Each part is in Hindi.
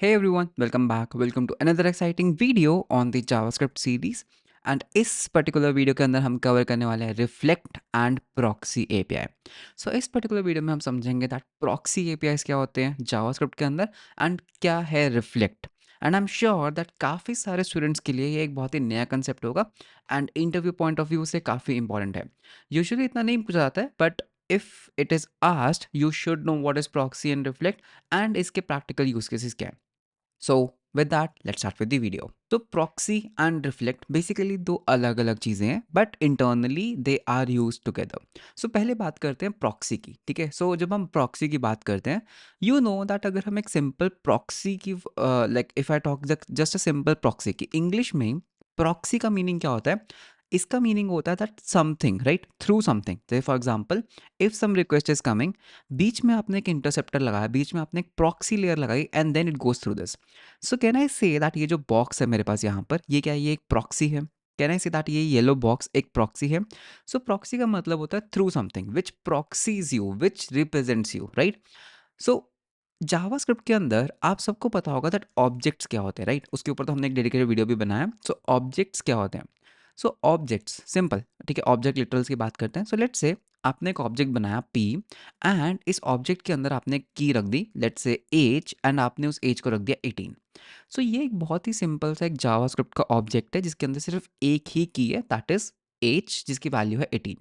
Hey everyone, welcome back. Welcome to another exciting video on the JavaScript series. And इस पर्टिकुलर वीडियो के अंदर हम कवर करने वाले हैं रिफ्लेक्ट एंड प्रॉक्सी एपीआई। सो इस पर्टिकुलर वीडियो में हम समझेंगे दैट प्रॉक्सी एपीआईज क्या होते हैं जावास्क्रिप्ट के अंदर एंड क्या है reflect. And I am sure that काफ़ी सारे स्टूडेंट्स के लिए ये एक बहुत ही नया कंसेप्ट होगा and interview point of view से काफ़ी इंपॉर्टेंट है। यूजुअली इतना नहीं पूछा जाता है but if it is asked you should know what is proxy and reflect and इसके प्रैक्टिकल यूज केसेस क्या है। So with that, let's start with the video. तो proxy and reflect basically दो अलग अलग चीज़ें हैं but internally they are used together. So पहले बात करते हैं proxy की, ठीक है। So जब हम proxy की बात करते हैं you know that अगर हम एक simple proxy की like if I talk just a simple proxy की English में proxy का meaning क्या होता है। इसका मीनिंग होता है that something right through something. जैसे for example if some request is coming, बीच में आपने एक इंटरसेप्टर लगाया, बीच में आपने एक प्रॉक्सी लेयर लगाई and then it goes through this. So can I say that ये जो बॉक्स है मेरे पास यहाँ पर ये क्या है, ये एक प्रॉक्सी है। कैन आई से दैट ये येलो बॉक्स एक प्रॉक्सी है। सो प्रॉक्सी का मतलब होता है through something which proxies you which represents you right. So JavaScript के अंदर आप सबको पता होगा दैट ऑब्जेक्ट्स क्या होते हैं राइट, उसके ऊपर तो हमने एक डेडिकेटेड वीडियो भी बनाया। सो ऑब्जेक्ट्स क्या होते हैं। सो ऑब्जेक्ट्स सिंपल, ठीक है। ऑब्जेक्ट लिटरल्स की बात करते हैं। सो लेट्स से आपने एक ऑब्जेक्ट बनाया पी एंड इस ऑब्जेक्ट के अंदर आपने एक की रख दी लेट्स से एज एंड आपने उस एज को रख दिया 18। सो ये एक बहुत ही सिंपल सा एक जावास्क्रिप्ट का ऑब्जेक्ट है जिसके अंदर सिर्फ एक ही की है दैट इज एज जिसकी वैल्यू है 18।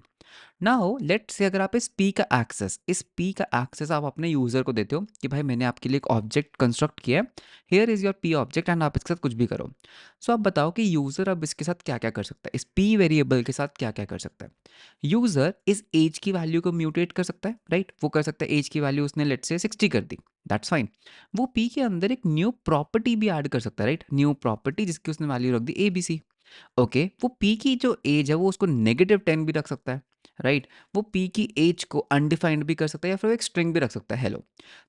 नाउ लेट्स से अगर आप इस पी का एक्सेस आप अपने यूजर को देते हो कि भाई मैंने आपके लिए एक ऑब्जेक्ट कंस्ट्रक्ट किया है, here is your P object and आप इसके साथ कुछ भी करो। सो आप बताओ कि यूजर अब इसके साथ क्या क्या कर सकता है, इस पी वेरिएबल के साथ क्या क्या कर सकता है। यूजर इस एज की वैल्यू को म्यूटेट कर सकता है राइट, वो कर सकता है एज की वैल्यू उसने लेट्स से 60 कर दी, दैट्स फाइन। वो पी के अंदर एक न्यू प्रॉपर्टी भी ऐड कर सकता है राइट, न्यू प्रॉपर्टी जिसकी उसने वैल्यू रख दी एबीसी। ओके वो पी की जो एज है वो उसको -10 भी रख सकता है राइट। वो पी की एज को अनडिफाइंड भी कर सकता है या फिर वो एक स्ट्रिंग भी रख सकता है हेलो।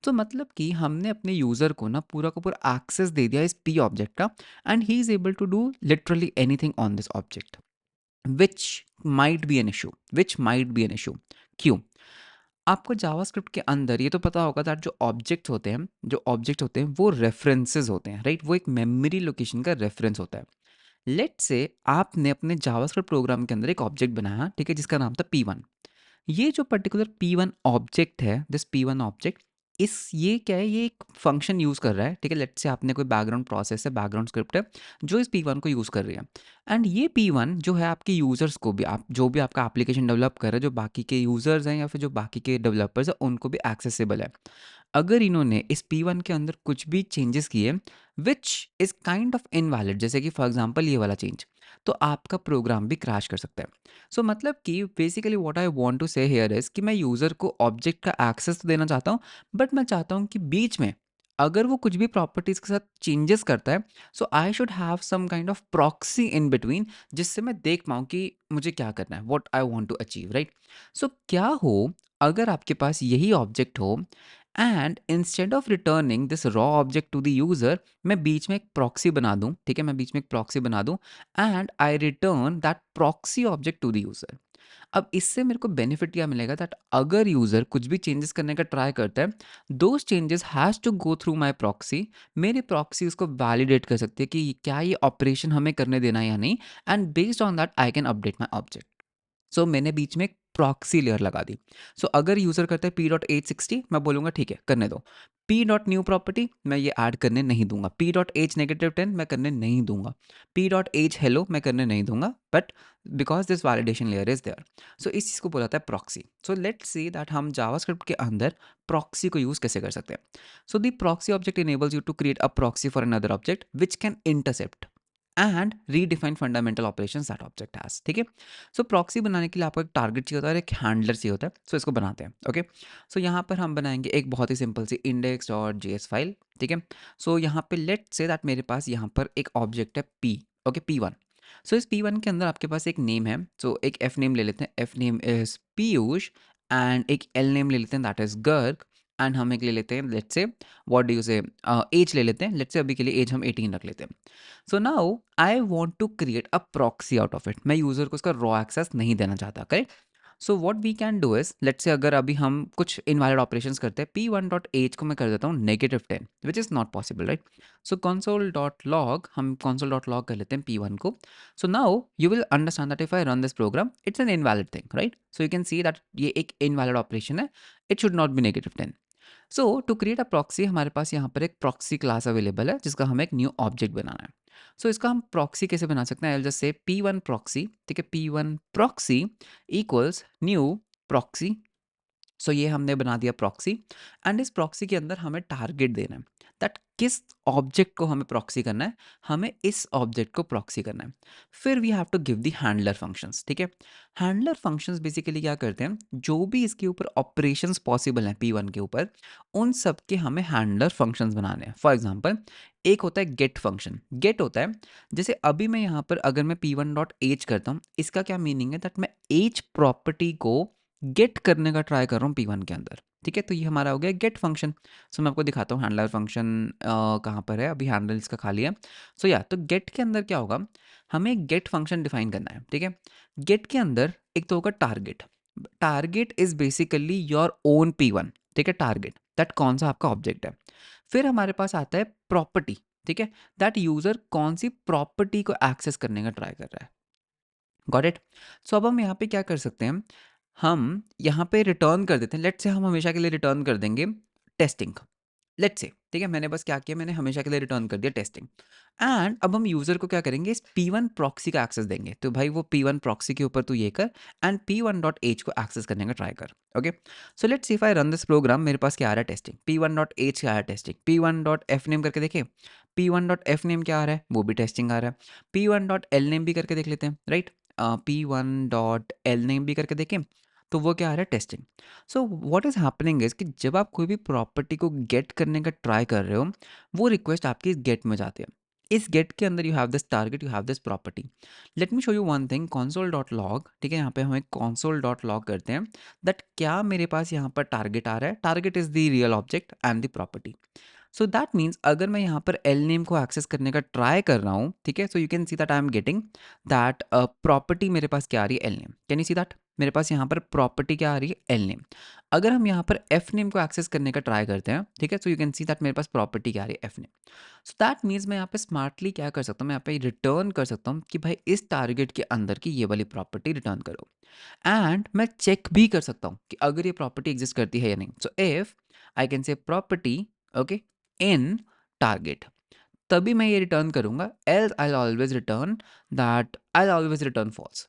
तो मतलब कि हमने अपने यूजर को ना पूरा का पूरा एक्सेस दे दिया इस पी ऑब्जेक्ट का and he is able to do literally anything on this object which might be an issue. क्यों? आपको जावास्क्रिप्ट के अंदर ये तो पता होगा दैट जो ऑब्जेक्ट होते हैं वो रेफरेंसेस होते हैं राइट, वो एक मेमोरी लोकेशन का रेफरेंस होता है। लेट्स से आपने अपने जावास्क्रिप्ट प्रोग्राम के अंदर एक ऑब्जेक्ट बनाया, ठीक है, जिसका नाम था P1। ये जो पर्टिकुलर P1 ऑब्जेक्ट है, दिस P1 ऑब्जेक्ट, इस ये क्या है, ये एक फंक्शन यूज़ कर रहा है, ठीक है। लेट्स से आपने कोई बैकग्राउंड प्रोसेस है, बैकग्राउंड स्क्रिप्ट है जो इस P1 को यूज़ कर रही है। एंड ये P1 जो है आपके यूज़र्स को भी, आप जो भी आपका एप्लीकेशन डेवलप कर रहे हैं, जो बाकी के यूज़र्स हैं या फिर जो बाकी के डेवलपर्स हैं उनको भी एक्सेसिबल है। अगर इन्होंने इस P1 के अंदर कुछ भी चेंजेस किए which is kind of invalid, जैसे कि फॉर एग्जांपल ये वाला चेंज, तो आपका प्रोग्राम भी क्रैश कर सकता है। सो मतलब कि basically what I want to say here is कि मैं यूज़र को ऑब्जेक्ट का एक्सेस तो देना चाहता हूँ बट मैं चाहता हूँ कि बीच में अगर वो कुछ भी प्रॉपर्टीज़ के साथ चेंजेस करता है so I should have some kind of proxy in between, जिससे मैं देख पाऊँ कि मुझे क्या करना है, what I want to achieve right. So क्या हो अगर आपके पास यही ऑब्जेक्ट हो and instead of returning this raw object to the user, मैं बीच में एक प्रॉक्सी बना दूं, ठीक है, मैं बीच में एक प्रॉक्सी बना दूं and I return that proxy object to the user. अब इससे मेरे को बेनिफिट क्या मिलेगा दैट अगर यूजर कुछ भी चेंजेस करने का ट्राई करता है, those changes has to go through my proxy. मेरी प्रॉक्सी उसको वैलिडेट कर सकती है कि क्या ये ऑपरेशन हमें करने देना है या नहीं, and based on that I can update my object. So मैंने बीच में एक प्रॉक्सी लेयर लगा दी। सो अगर यूज़र करता है p.age60, मैं बोलूँगा ठीक है करने दो। p डॉट न्यू प्रॉपर्टी मैं ये ऐड करने नहीं दूंगा, p डॉट एज -10 मैं करने नहीं दूंगा, p डॉट एज हेलो मैं करने नहीं दूंगा, but because this validation layer is there. So इस चीज़ को बोला जाता है proxy. So let's see that हम जावास्क्रिप्ट के अंदर प्रॉक्सी को यूज़ कैसे कर सकते हैं। So the proxy object enables you to create a proxy for another object which can intercept and redefine fundamental operations that object has, ठीक है। सो प्रॉक्सी बनाने के लिए आपको एक टारगेट चाहिए होता है और एक हैंडलर चाहिए होता है। सो इसको बनाते हैं, ओके। सो यहाँ पर हम बनाएंगे एक बहुत ही सिंपल सी इंडेक्स डॉट जेएस फाइल, ठीक है। सो यहाँ पे लेट से दैट मेरे पास यहाँ पर एक ऑब्जेक्ट है पी, ओके, P1। सो इस P1 के अंदर आपके पास एक नेम है, सो एक एफ नेम ले लेते हैं, F name is Piyush, and एक एल नेम ले लेते हैं दैट इज गर्ग, एंड हम एक ले लेते हैं let's say what do you से एज ले लेते हैं, लेट्स से अभी के लिए एज हम 18 रख लेते हैं। So now I want to create a proxy out of it, मैं यूजर को उसका रॉ एक्सेस नहीं देना चाहता, correct. So what we can do is, let's say अगर अभी हम कुछ इनवैलिड ऑपरेशंस करते हैं, p1.h को मैं कर देता हूँ -10, which is not possible, right? So console.log, हम console.log कर लेते हैं p1 को. So now you will understand that if I run this program it's an invalid thing, right? So you can see that ये एक इनवैलिड ऑपरेशन है, it should not be -10. So to create a proxy, हमारे पास यहाँ पर एक प्रॉक्सी क्लास अवेलेबल है जिसका हमें एक न्यू ऑब्जेक्ट बनाना है. सो इसका हम प्रॉक्सी कैसे बना सकते हैं? I will just say p1 proxy, ठीक है, p1 proxy equals new proxy. So ये हमने बना दिया प्रॉक्सी, एंड इस प्रॉक्सी के अंदर हमें टारगेट देना है दैट किस ऑब्जेक्ट को हमें प्रॉक्सी करना है, हमें इस ऑब्जेक्ट को प्रॉक्सी करना है. फिर we have to give the handler functions, ठीक है. हैंडलर फंक्शंस बेसिकली क्या करते हैं, जो भी इसके ऊपर ऑपरेशंस पॉसिबल हैं p1 के ऊपर, उन सब के हमें हैंडलर फंक्शंस बनाने हैं. फॉर एग्जांपल, एक होता है गेट फंक्शन. गेट होता है, जैसे अभी मैं यहाँ पर अगर मैं p1.h करता हूँ, इसका क्या मीनिंग है दैट मैं h प्रॉपर्टी को गेट करने का ट्राई कर रहा हूँ p1 के अंदर, ठीक है. तो ये हमारा हो गया गेट फंक्शन. सो मैं आपको दिखाता हूँ हैंडलर फंक्शन कहाँ पर है, अभी हैंडल इसका खाली है. सो या तो गेट के अंदर क्या होगा, हमें एक गेट फंक्शन डिफाइन करना है, ठीक है. गेट के अंदर एक तो होगा target. Target is basically your own p1, ठीक है. टारगेट दैट कौन सा आपका ऑब्जेक्ट है. फिर हमारे पास आता है प्रॉपर्टी, ठीक है, दैट यूजर कौन सी प्रॉपर्टी को एक्सेस करने का ट्राई कर रहा है. Got it. सो अब हम यहाँ पे क्या कर सकते हैं, हम यहाँ पे रिटर्न कर देते हैं. लेट्स से हम हमेशा के लिए रिटर्न कर देंगे टेस्टिंग. लेट्स से, ठीक है, मैंने बस क्या किया, मैंने हमेशा के लिए रिटर्न कर दिया टेस्टिंग. एंड अब हम यूजर को क्या करेंगे, इस p1 प्रॉक्सी का एक्सेस देंगे. तो भाई वो p1 प्रॉक्सी के ऊपर तू ये कर, एंड p1.h को एक्सेस करने का ट्राई कर. Okay. So let's see if I run this program, मेरे पास क्या आ रहा है, टेस्टिंग. p1.h क्या आ रहा है, टेस्टिंग. p1.fname करके देखें, p1.fname क्या आ रहा है, वो भी टेस्टिंग आ रहा है. p1.lname भी करके देख लेते हैं, राइट. p1.lname भी करके देखें, तो वो क्या आ रहा है, testing. So what is happening is कि जब आप कोई भी प्रॉपर्टी को गेट करने का ट्राई कर रहे हो, वो रिक्वेस्ट आपकी इस गेट में जाती है. इस गेट के अंदर you have this target, you have this property. Late me show you one thing, console.log, ठीक है. यहाँ पे हम एक console.log करते हैं दैट क्या मेरे पास यहाँ पर टारगेट आ रहा है. Target is the real object and the property. So that means अगर मैं यहाँ पर एल नेम को एक्सेस करने का ट्राई कर रहा हूँ, ठीक है, सो you can see that I am getting that property मेरे पास क्या आ रही है, L name. Can you see that मेरे पास यहाँ पर प्रॉपर्टी क्या आ रही है, एल नेम. अगर हम यहाँ पर एफ नेम को एक्सेस करने का ट्राई करते हैं, ठीक है, सो यू कैन सी दैट मेरे पास प्रॉपर्टी क्या आ रही है, F name. So that means मैं यहाँ पे स्मार्टली क्या कर सकता हूँ, मैं यहाँ पे रिटर्न कर सकता हूँ कि भाई इस टारगेट के अंदर की ये वाली प्रॉपर्टी रिटर्न करो. एंड मैं चेक भी कर सकता हूँ कि अगर ये प्रॉपर्टी एग्जिस्ट करती है या नहीं. So if I can say property, okay, in target, तभी मैं ये रिटर्न करूंगा. Else I always return that, I always return false.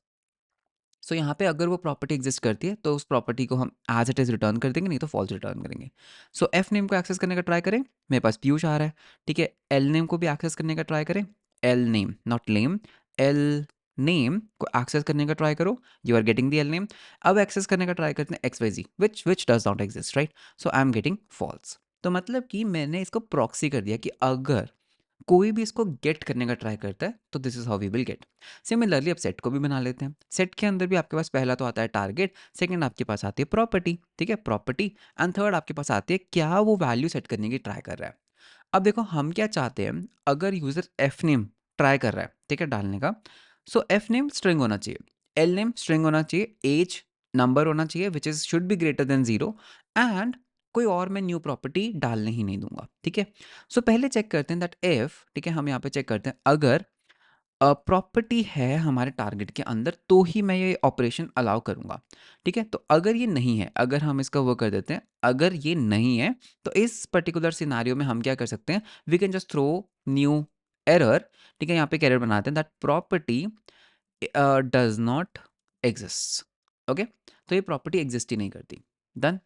So यहाँ पे अगर वो प्रॉपर्टी एग्जिस्ट करती है तो उस प्रॉपर्टी को हम एज इट इज रिटर्न कर देंगे, नहीं तो फॉल्स रिटर्न करेंगे. सो एफ नेम को एक्सेस करने का ट्राई करें, मेरे पास पीयूष आ रहा है, ठीक है. एल नेम को भी एक्सेस करने का ट्राई करें, L name not lame, L name को एक्सेस करने का ट्राई करो, you are getting the L name. अब एक्सेस करने का ट्राई करते हैं X Y Z, which does not exist, right. So I am getting false. तो मतलब कि मैंने इसको प्रॉक्सी कर दिया कि अगर कोई भी इसको गेट करने का ट्राई करता है तो this is how we will get. Similarly अब सेट को भी बना लेते हैं. सेट के अंदर भी आपके पास पहला तो आता है टारगेट, सेकंड आपके पास आती है प्रॉपर्टी, ठीक है, प्रॉपर्टी, एंड थर्ड आपके पास आती है क्या वो वैल्यू सेट करने की ट्राई कर रहा है. अब देखो हम क्या चाहते हैं, अगर यूजर एफ नेम ट्राई कर रहा है, ठीक है, डालने का, सो एफ नेम स्ट्रिंग होना चाहिए, एल नेम स्ट्रिंग होना चाहिए, एज नंबर होना चाहिए which is should be greater then 0, and कोई और मैं न्यू प्रॉपर्टी डालने ही नहीं दूंगा, ठीक है. सो पहले चेक करते हैं दैट इफ, ठीक है, हम यहाँ पे चेक करते हैं अगर प्रॉपर्टी है हमारे टारगेट के अंदर तो ही मैं ये ऑपरेशन अलाउ करूंगा, ठीक है. तो अगर ये नहीं है, अगर हम इसका वो कर देते हैं, अगर ये नहीं है, तो इस पर्टिकुलर सिनारियो में हम क्या कर सकते हैं, we can just throw new error, ठीक है. यहाँ पे एक एरर बनाते हैं that property does not exist. Okay. तो ये प्रॉपर्टी एग्जिस्ट ही नहीं करती. डन.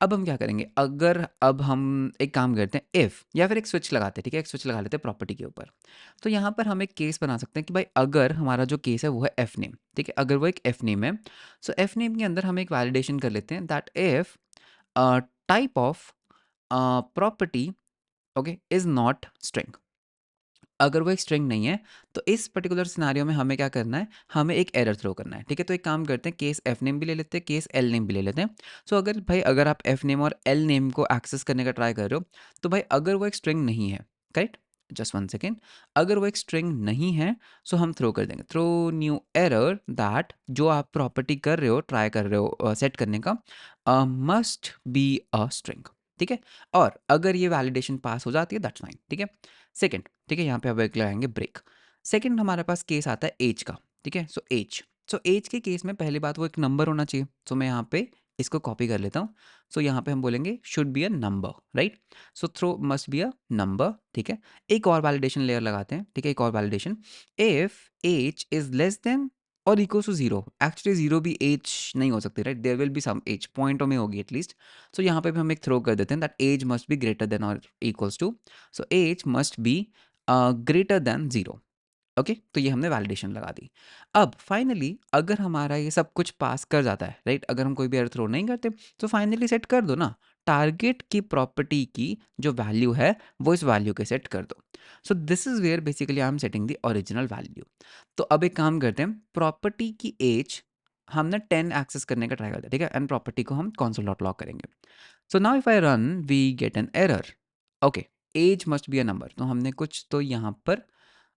अब हम क्या करेंगे, अगर अब हम एक काम करते हैं इफ, या फिर एक स्विच लगाते हैं, ठीक है, एक स्विच लगा लेते हैं प्रॉपर्टी के ऊपर. तो यहाँ पर हम एक केस बना सकते हैं कि भाई अगर हमारा जो केस है वो है एफ नेम, ठीक है, अगर वो एक एफ नेम है, सो एफ नेम के अंदर हम एक वैलिडेशन कर लेते हैं that if type of property, okay, is not string. अगर वो एक स्ट्रिंग नहीं है तो इस पर्टिकुलर सिनारियो में हमें क्या करना है, हमें एक एरर थ्रो करना है, ठीक है. तो एक काम करते हैं, केस एफ नेम भी ले लेते हैं, केस एल नेम भी ले लेते हैं. सो अगर भाई अगर आप एफ नेम और एल नेम को एक्सेस करने का ट्राई कर रहे हो, तो भाई अगर वो एक स्ट्रिंग नहीं है, करेक्ट, जस्ट वन सेकेंड, अगर वो एक स्ट्रिंग नहीं है सो हम थ्रो कर देंगे, थ्रो न्यू एरर दैट जो आप प्रॉपर्टी कर रहे हो, ट्राई कर रहे हो सेट करने का, मस्ट बी अ स्ट्रिंग। ठीक है, और अगर ये वैलिडेशन पास हो जाती है दैट्स फाइन। ठीक है, सेकंड, ठीक है, यहाँ पे अब एक लगाएंगे ब्रेक। सेकंड हमारे पास केस आता है एज का। ठीक है, सो एज के केस में पहली बात वो एक नंबर होना चाहिए। सो मैं यहाँ पे इसको कॉपी कर लेता हूँ। सो यहाँ पे हम बोलेंगे should be a number, right. So throw must be a number. ठीक है, एक और वैलिडेशन लेयर लगाते हैं। ठीक है, एक और validation, if age is less than और equal to zero. Actually zero भी एज नहीं हो सकती, right, there will be some age, पॉइंटों में होगी एटलीस्ट। सो यहाँ पे भी हम एक थ्रो कर देते हैं that age must be greater than और equals to, so age must be greater than zero. Okay, तो ये हमने वैलिडेशन लगा दी। अब फाइनली अगर हमारा ये सब कुछ पास कर जाता है, राइट, अगर हम कोई भी एरर थ्रो नहीं करते तो फाइनली सेट कर दो ना, टारगेट की प्रॉपर्टी की जो वैल्यू है वो इस वैल्यू के सेट कर दो। So this is where basically I am setting the original value. तो अब एक काम करते हैं, प्रॉपर्टी की एज हमने 10 एक्सेस करने का ट्राई करते हैं। ठीक है, एंड प्रॉपर्टी को हम console डॉट लॉग करेंगे। So now if I run we get an error. Okay, age must be a number, तो हमने कुछ तो यहाँ पर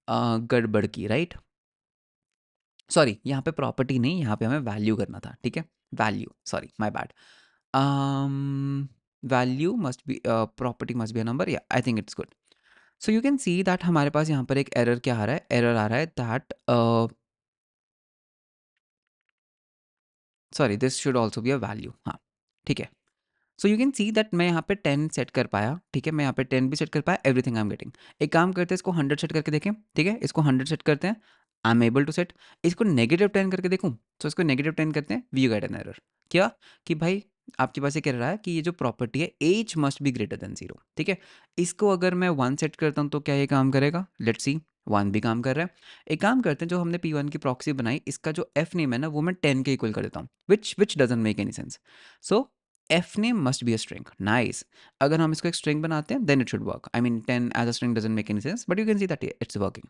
गड़बड़ की, राइट। सॉरी, यहाँ पे प्रॉपर्टी नहीं, यहाँ पे हमें वैल्यू करना था। ठीक है, value, sorry my bad. Value must be, property must be a number, या I think it's good. So you can see that हमारे पास यहाँ पर एक एरर क्या आ रहा है, एरर आ रहा है that, sorry this should also be a value. हाँ, ठीक है। सो यू कैन सी दैट मैं यहाँ पे 10 सेट कर पाया। ठीक है, मैं यहाँ पे 10 भी सेट कर पाया, एवरीथिंग आई एम गेटिंग। एक काम करते हैं, इसको 100 सेट करके देखें। ठीक है, इसको 100 सेट करते हैं, I am able to set. इसको -10 करके देखूँ, तो इसको -10 करते हैं, वी गेट एन एरर। क्या कि भाई आपके पास ये कह रहा है कि ये जो प्रॉपर्टी है age must be greater than zero. ठीक है, इसको अगर मैं 1 सेट करता हूँ तो क्या ये काम करेगा, लेट्स सी। 1 भी काम कर रहा है। एक काम करते हैं, जो हमने P1 की प्रॉक्सी बनाई, इसका जो एफ नेम है ना वो मैं 10 के इक्वल कर देता हूँ, which doesn't make any sense. So F name must be a string, nice. अगर हम इसको एक स्ट्रिंग बनाते हैं then it should work. I mean 10 age a string doesn't make any sense, but you can see that it's working.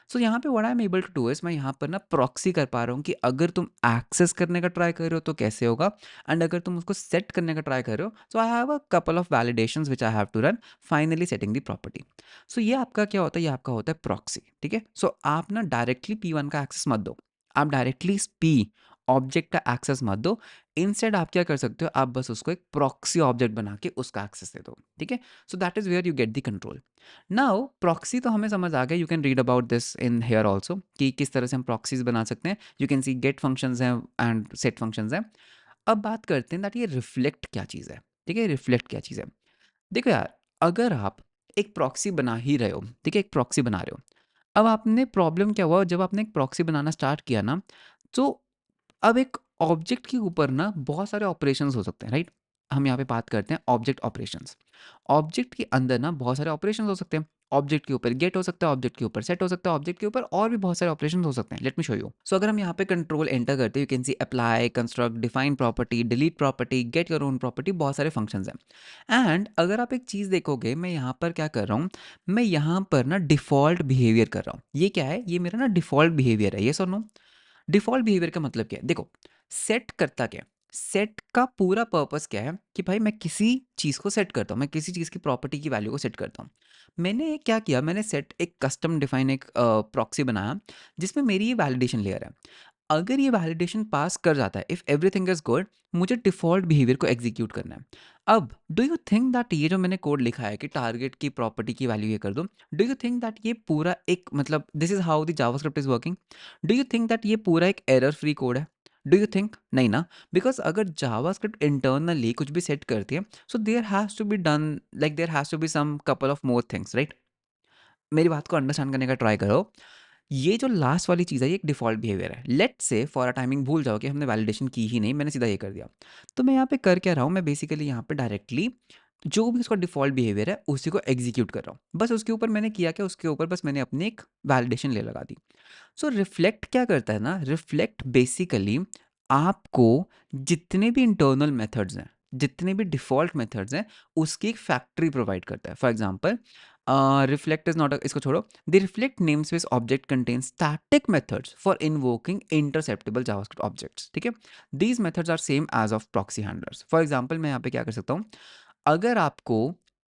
So यहाँ पे what I am able to do is, मैं यहाँ पर ना प्रॉक्सी कर पा रहा हूँ कि अगर तुम एक्सेस करने का ट्राई कर रहे हो तो कैसे होगा, एंड अगर तुम उसको सेट करने का ट्राई कर रहे हो, so I have a couple of validations which I have to run, finally setting the property. So ये आपका क्या होता है, ये आपका होता है प्रॉक्सी। ठीक है, सो आप ना डायरेक्टली P1 का एक्सेस मत दो, आप डायरेक्टली P ऑब्जेक्ट का एक्सेस मत दो। इंस्टेड आप क्या कर सकते हो, आप बस उसको एक प्रॉक्सी ऑब्जेक्ट बना के उसका एक्सेस दे दो। ठीक है, so that is where you get the control. Now proxy तो हमें समझ आ गया, you can read about this in here also कि किस तरह से हम प्रॉक्सीज बना सकते हैं। You can see get functions हैं एंड सेट फंक्शंस हैं। अब बात करते हैं दैट ये रिफ्लेक्ट क्या चीज़ है। ठीक है, रिफ्लेक्ट क्या चीज़ है। देखो यार, अगर आप एक प्रॉक्सी बना ही रहे हो, ठीक है, एक प्रॉक्सी बना रहे हो, अब आपने प्रॉब्लम क्या हुआ, जब आपने एक प्रॉक्सी बनाना स्टार्ट किया ना, तो अब एक ऑब्जेक्ट के ऊपर ना बहुत सारे ऑपरेशंस हो सकते हैं, राइट। हम यहाँ पे बात करते हैं ऑब्जेक्ट ऑपरेशंस। ऑब्जेक्ट के अंदर ना बहुत सारे ऑपरेशंस हो सकते हैं। ऑब्जेक्ट के ऊपर गेट हो सकता है, ऑब्जेक्ट के ऊपर सेट हो सकता है, ऑब्जेक्ट के ऊपर और भी बहुत सारे ऑपरेशंस हो सकते हैं। Let me show you. So अगर हम यहाँ पे कंट्रोल एंटर करते हैं, you can see apply, construct, define property, delete property, get your own property, बहुत सारे फंक्शंस हैं। एंड अगर आप एक चीज़ देखोगे, मैं यहाँ पर क्या कर रहा हूँ, मैं यहाँ पर ना डिफ़ॉल्ट बिहेवियर कर रहा हूँ। ये क्या है, ये मेरा ना डिफ़ॉल्ट बिहेवियर है, ये और नो। डिफ़ॉल्ट बिहेवियर का मतलब क्या है, देखो, सेट करता क्या है, सेट का पूरा पर्पस क्या है कि भाई मैं किसी चीज़ को सेट करता हूँ, मैं किसी चीज़ की प्रॉपर्टी की वैल्यू को सेट करता हूँ। मैंने क्या किया, मैंने सेट एक कस्टम डिफाइन एक प्रॉक्सी बनाया जिसमें मेरी ये वैलिडेशन लेयर है। अगर ये वैलिडेशन पास कर जाता है, इफ़ एवरीथिंग इज गुड, मुझे डिफ़ॉल्ट बिहेवियर को एग्जीक्यूट करना है। अब डू यू थिंक दैट ये जो मैंने कोड लिखा है कि टारगेट की प्रॉपर्टी की वैल्यू ये कर दो, डू यू थिंक दैट ये पूरा एक, मतलब this is how the JavaScript is working, do you think that ये पूरा एक एरर फ्री कोड है? Do you think? नहीं ना। बिकॉज अगर जावास्क्रिप्ट इंटरनली कुछ भी सेट करती है, so there has to be done, like there has to be some couple of more things, right. मेरी बात को अंडरस्टैंड करने का ट्राई करो। ये जो लास्ट वाली चीज़ है, ये एक डिफ़ॉल्ट बिहेवियर है। Let's say for a timing भूल जाओ कि हमने वैलिडेशन की ही नहीं, मैंने सीधा ये कर दिया। तो मैं यहाँ पे कर क्या रहा हूँ, मैं बेसिकली यहाँ पे डायरेक्टली जो भी उसका डिफ़ॉल्ट बिहेवियर है उसी को एग्जीक्यूट कर रहा हूँ। बस उसके ऊपर मैंने किया क्या, उसके ऊपर बस मैंने अपनी एक वैलिडेशन ले लगा दी। सो रिफ्लेक्ट क्या करता है ना, रिफ्लेक्ट बेसिकली आपको जितने भी इंटरनल मेथड्स हैं, जितने भी डिफ़ॉल्ट मेथड्स हैं, उसकी एक फैक्ट्री प्रोवाइड करता है। For example, reflect is not, इसको छोड़ो। The reflect namespace object contains static methods for invoking interceptable JavaScript objects. ठीक है, these methods are same as of proxy handlers. For example मैं यहाँ पे क्या कर सकता हूँ, अगर आपको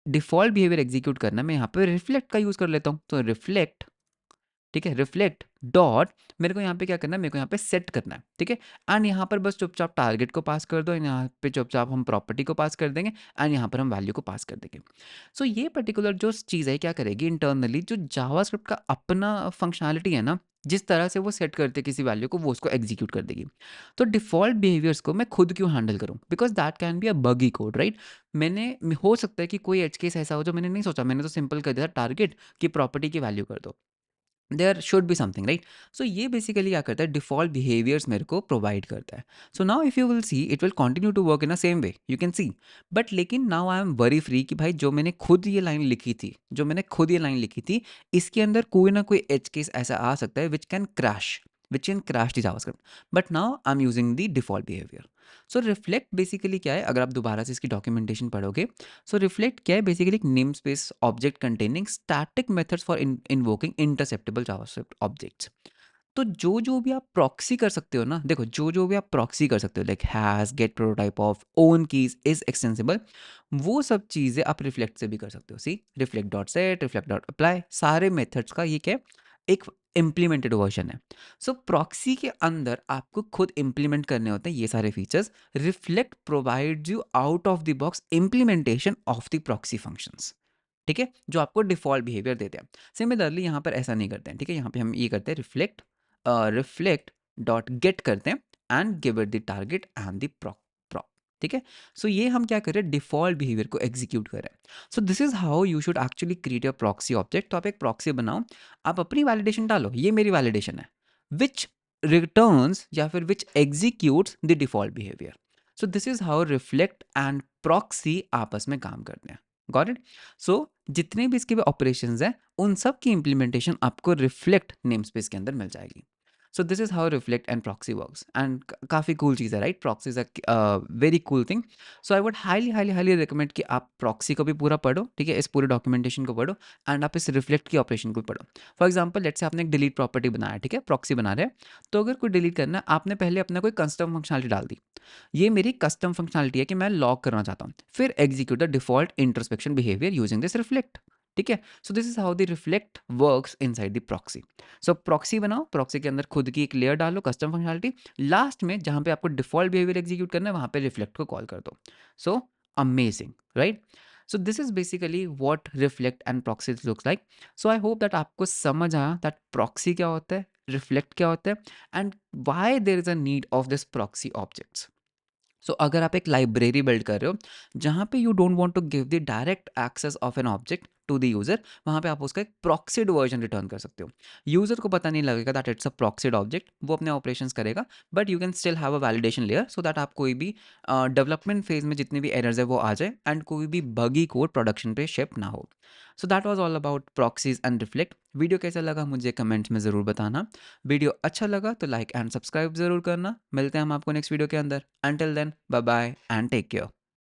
डिफ़ॉल्ट बिहेवियर एग्जीक्यूट करना मैं यहाँ पे रिफ्लेक्ट का यूज़ कर लेता हूँ। तो रिफ्लेक्ट, ठीक है, रिफ्लेक्ट डॉट, मेरे को यहाँ पे क्या करना है, मेरे को यहाँ पे सेट करना है, ठीक है। एंड यहाँ पर बस चुपचाप टारगेट को पास कर दो, एंड यहाँ पे चुपचाप हम प्रॉपर्टी को पास कर देंगे, एंड यहाँ पर हम वैल्यू को पास कर देंगे। सो ये पर्टिकुलर जो चीज़ है क्या करेगी इंटरनली, जो जावास्क्रिप्ट का अपना फंक्शनैलिटी है ना, जिस तरह से वो सेट करते किसी वैल्यू को, वो उसको एग्जीक्यूट कर देगी। तो डिफ़ॉल्ट बिहेवियर्स को मैं खुद क्यों हैंडल करूँ, because that can be a बगी कोड, राइट। हो सकता है कि कोई एज केस ऐसा हो जो मैंने नहीं सोचा, मैंने तो सिंपल कर दिया टारगेट की प्रॉपर्टी की वैल्यू कर दो, there should be something, right. So ये बेसिकली क्या करता है, डिफॉल्ट बिहेवियर्स मेरे को प्रोवाइड करता है। So now if you will see it will continue to work in a same way, you can see. But लेकिन now I am very free कि भाई जो मैंने खुद ये लाइन लिखी थी, इसके अंदर कोई ना कोई एज केस ऐसा आ सकता है which can crash the JavaScript, but now I am using the default behaviour. So reflect basically क्या है, अगर आप दोबारा से इसकी डॉक्यूमेंटेशन पढ़ोगे, सो रिफ्लेक्ट क्या है, बेसिकली एक name space object containing static methods for invoking interceptable JavaScript objects. तो जो जो भी आप प्रॉक्सी कर सकते हो ना, देखो जो जो भी आप प्रॉक्सी कर सकते हो, like has, get prototype of, own keys, is extensible, वो सब चीज़ें आप रिफ्लेक्ट से भी कर सकते हो। See reflect dot set, reflect dot apply, सारे मेथड्स का ये क्या है, एक इम्प्लीमेंटेड वर्जन है। सो प्रॉक्सी के अंदर आपको खुद इम्प्लीमेंट करने होते हैं ये सारे features. Reflect provides you out of the box implementation of the proxy functions, ठीक है, जो आपको डिफॉल्ट बिहेवियर देते हैं। सिमिलरली यहाँ पर ऐसा नहीं करते हैं, ठीक है, यहाँ पे हम ये करते हैं रिफ्लेक्ट डॉट गेट करते हैं and give it the target and the prop prop, ठीक है। सो ये हम क्या कर रहे हैं, डिफॉल्ट बिहेवियर को एग्जीक्यूट कर रहे हैं। सो this is how you should actually create your proxy object. तो आप एक प्रॉक्सी बनाओ, आप अपनी वैलिडेशन डालो, ये मेरी वैलिडेशन है, विच रिटर्न्स या फिर which executes the default behaviour. So this is how reflect and proxy आपस में काम करते हैं। Got it. सो जितने भी इसके ऑपरेशंस हैं, उन सब की इंप्लीमेंटेशन आपको रिफ्लेक्ट नेम स्पेस के अंदर मिल जाएगी। सो this is how reflect and proxy works, and काफ़ी कूल चीज़ है, right. Proxy is a very cool thing. So I would highly highly highly recommend कि आप प्रॉक्सी को भी पूरा पढ़ो, ठीक है, इस पूरे डॉक्यूमेंटेशन को पढ़ो, एंड आप इस रिफ्लेक्ट की ऑपरेशन को भी पढ़ो। फॉर एग्जाम्पल लेट्स से आपने एक डिलीट प्रॉपर्टी बनाया, ठीक है, प्रॉक्सी बना रहे हैं, तो अगर कोई डिलीट करना है, आपने पहले अपना कोई कस्टम फंक्शनलिटी डाल दी, ये मेरी कस्टम फंक्शनलिटी है कि मैं लॉग करना चाहता हूँ, फिर execute the default introspection behaviour using this reflect, ठीक है। सो this is how the reflect works inside the proxy. So proxy बनाओ, प्रॉक्सी के अंदर खुद की एक लेयर डालो, कस्टम फंक्शनलिटी, लास्ट में जहां पे आपको डिफॉल्ट बिहेवियर एग्जीक्यूट करना है, वहां पे रिफ्लेक्ट को कॉल कर दो। So amazing, right. So this is basically what reflect and proxy looks like. So I hope that आपको समझ आया दैट प्रॉक्सी क्या होता है, रिफ्लेक्ट क्या होता है, and why there is a need of this proxy objects. अगर आप एक लाइब्रेरी बिल्ड कर रहे हो जहाँ पे you don't want to give the direct access of an object to the user, वहाँ पे आप उसका एक प्रॉक्सीड वर्जन रिटर्न कर सकते हो। यूजर को पता नहीं लगेगा दैट इट्स अ प्रॉक्सीड ऑब्जेक्ट, वो अपने ऑपरेशंस करेगा, but you can still have a validation layer so that आप कोई भी डेवलपमेंट फेज में जितने भी एरर्स है वो आ जाए, एंड कोई भी बगी कोड प्रोडक्शन पे शिप ना हो। So that was all about proxies and reflect. Video कैसा लगा मुझे कमेंट्स में ज़रूर बताना। वीडियो अच्छा लगा तो लाइक एंड सब्सक्राइब ज़रूर करना। मिलते हैं हम आपको नेक्स्ट वीडियो के अंदर। Until then bye bye and take care.